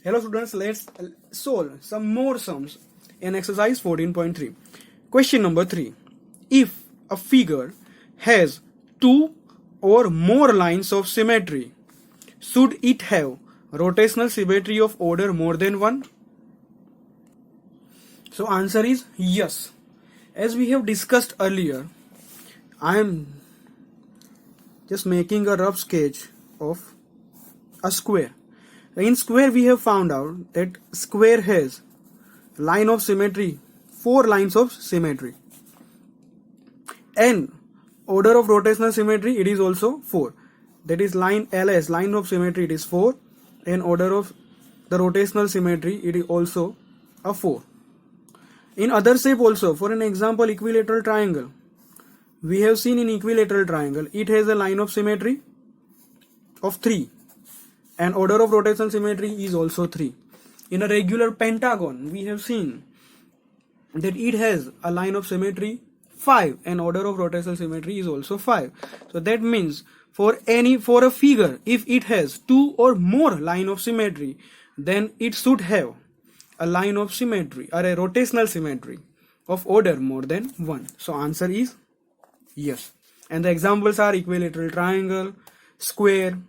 Hello students, let's solve some more sums in exercise 14.3. Question number 3. If a figure has two or more lines of symmetry, should it have rotational symmetry of order more than 1? So answer is yes. As we have discussed earlier, I am just making a rough sketch of a square. In square we have found out that square has line of symmetry, 4 lines of symmetry, and order of rotational symmetry it is also 4. That is line LS, line of symmetry it is 4, and order of the rotational symmetry it is also a 4. In other shape also, for an example equilateral triangle, we have seen in equilateral triangle it has a line of symmetry of 3. And order of rotational symmetry is also 3. In a regular pentagon, we have seen that it has a line of symmetry 5 and order of rotational symmetry is also 5. So that means for a figure, if it has 2 or more line of symmetry, then it should have a line of symmetry or a rotational symmetry of order more than 1. So answer is yes. And the examples are equilateral triangle, square,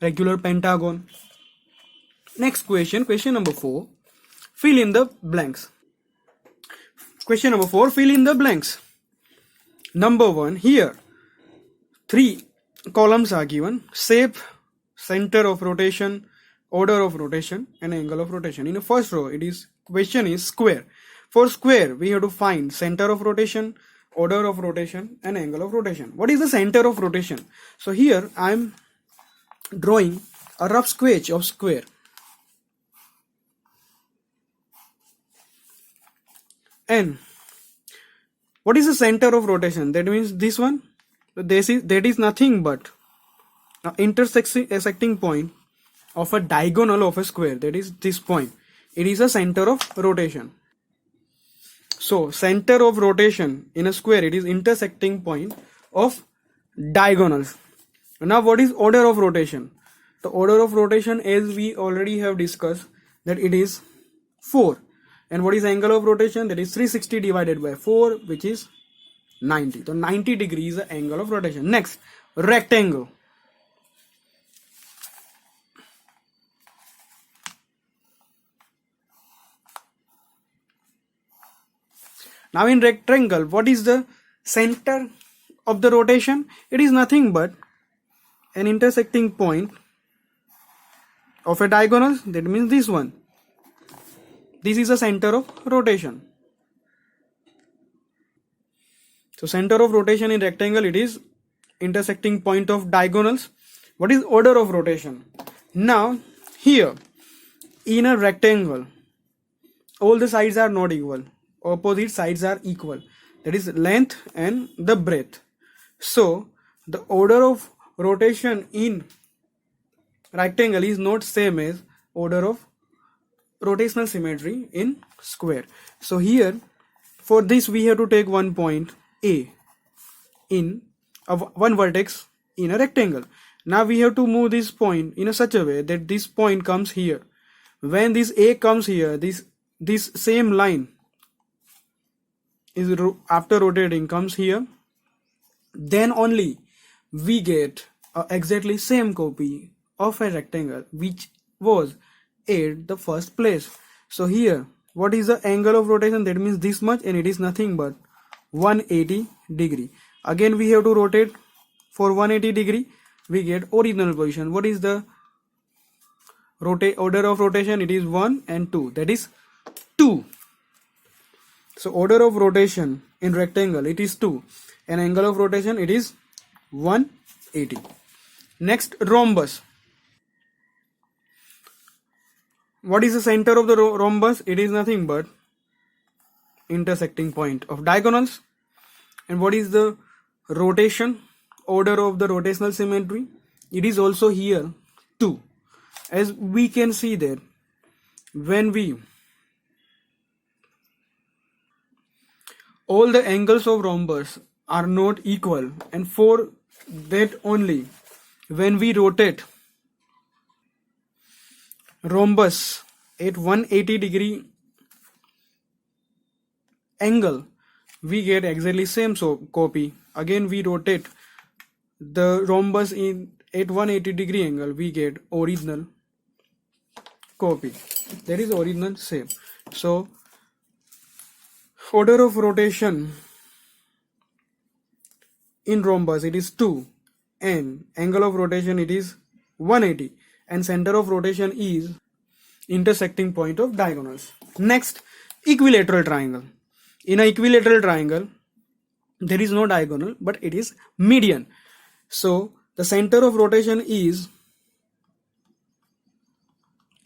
regular pentagon. Next question, question number 4. Fill in the blanks. Question number 4, fill in the blanks. Number 1, here 3 columns are given: shape, center of rotation, order of rotation, and angle of rotation. In the first row, question is square. For square, we have to find center of rotation, order of rotation, and angle of rotation. What is the center of rotation? So here I am drawing a rough sketch of square. And what is the center of rotation? That means this one. That is nothing but an intersecting point of a diagonal of a square. That is this point. It is a center of rotation. So center of rotation in a square, it is intersecting point of diagonals. Now what is order of rotation? The order of rotation, as we already have discussed, that it is 4. And what is angle of rotation? That is 360 divided by 4, which is 90. So 90 degrees is the angle of rotation. Next, rectangle. Now in rectangle, what is the center of the rotation? It is nothing but an intersecting point of a diagonal. That means this one. This is the center of rotation. So center of rotation in rectangle, it is intersecting point of diagonals. What is order of rotation? Now here in a rectangle, all the sides are not equal. Opposite sides are equal. That is length and the breadth. So the order of rotation in rectangle is not same as order of rotational symmetry in square. So here for this we have to take one point A in one vertex in a rectangle. Now we have to move this point in such a way that this point comes here. When this A comes here, this same line is after rotating comes here, then only we get exactly same copy of a rectangle which was at the first place. So here what is the angle of rotation? That means this much, and it is nothing but 180 degree. Again we have to rotate for 180 degree, we get original position. What is the order of rotation? It is 1 and 2, that is 2. So order of rotation in rectangle it is 2, and angle of rotation it is 180. Next, rhombus. What is the center of the rhombus? It is nothing but intersecting point of diagonals. And what is the rotation? Order of the rotational symmetry? It is also here 2. As we can see that when all the angles of rhombus are not equal, and for that only when we rotate rhombus at 180 degree angle, we get exactly same copy. Again we rotate the rhombus in at 180 degree angle, we get original copy. That is original same. So order of rotation in rhombus it is 2, and angle of rotation it is 180, and center of rotation is intersecting point of diagonals. Next, equilateral triangle. In an equilateral triangle there is no diagonal but it is median. So the center of rotation is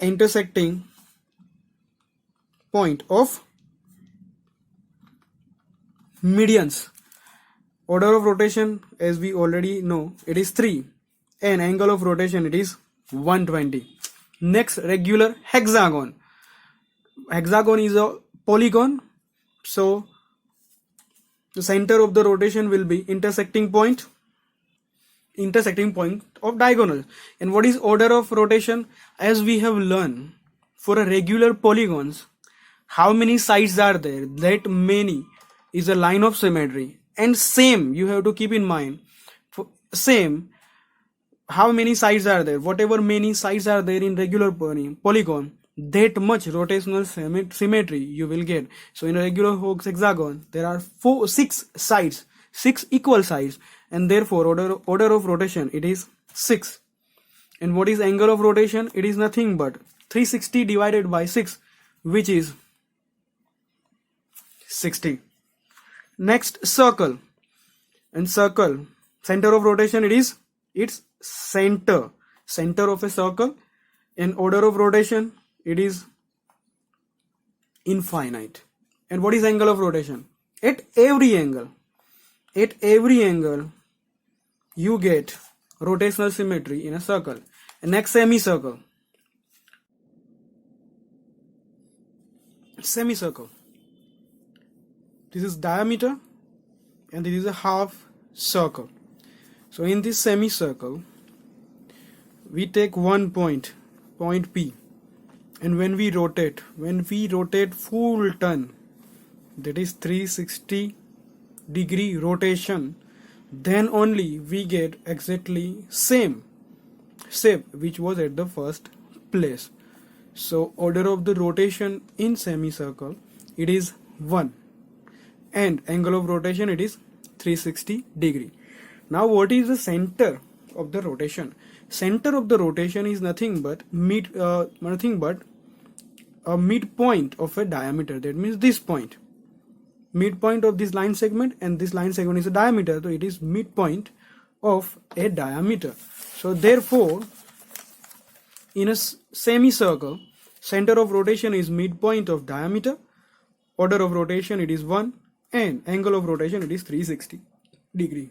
intersecting point of medians. Order of rotation, as we already know, it is 3, and angle of rotation it is 120. Next, regular hexagon. Hexagon is a polygon, so the center of the rotation will be intersecting point of diagonal. And what is order of rotation? As we have learned, for a regular polygons, how many sides are there? That many is a line of symmetry. And same, you have to keep in mind, same, how many sides are there? Whatever many sides are there in regular polygon, that much rotational symmetry you will get. So in a regular hexagon, there are 6 sides, 6 equal sides, and therefore order of rotation it is 6. And what is angle of rotation? It is nothing but 360 divided by 6, which is 60. Next, circle. And circle, center of rotation it is its center of a circle, and order of rotation it is infinite. And what is angle of rotation? At every angle you get rotational symmetry in a circle. And next, semicircle. This is diameter and this is a half circle. So in this semicircle we take one point P, and when we rotate full turn, that is 360 degree rotation, then only we get exactly same shape which was at the first place. So order of the rotation in semicircle it is 1, and angle of rotation it is 360 degree. Now what is the center of the rotation? Center of the rotation is nothing but a midpoint of a diameter. That means this point, midpoint of this line segment, and this line segment is a diameter, so it is midpoint of a diameter. So therefore in a semicircle, center of rotation is midpoint of diameter, order of rotation it is 1, and angle of rotation it is 360 degree.